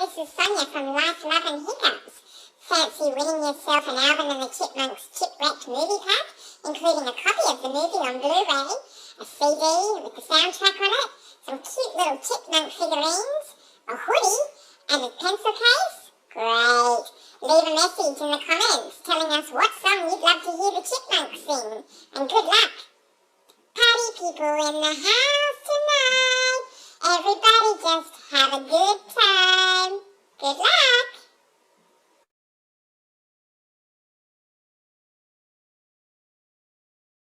this is Sonia from Life, Love and Hiccups. Fancy winning yourself an album in the Chipmunks Chipmuncked movie pack, including a copy of the movie on Blu-ray, a CD with the soundtrack on it, some cute little chipmunk figurines, a hoodie, and a pencil case? Great! Leave a message in the comments telling us what song you'd love to hear the Chipmunks sing, and good luck! Party people in the house tonight! Everybody just have a good time. Good luck!